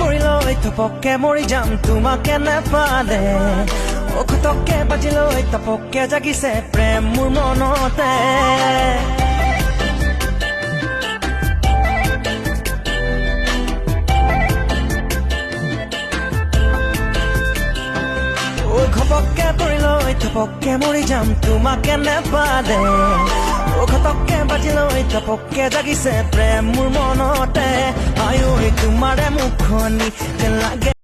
পৰিলৈ থপকে মৰি যাম তোমাকে নেপালে খতককে বাজিলৈ তপকে জাগিছে প্ৰেম মোৰ মনতে ঘপককে পৰিলৈ থপকে মৰি যাম তোমাকে নেপালে খতককে বাজিলৈ তপকে জাগিছে প্ৰেম মোৰ মনতে আয়ৈ তোমাৰে মুখনি যেন লাগে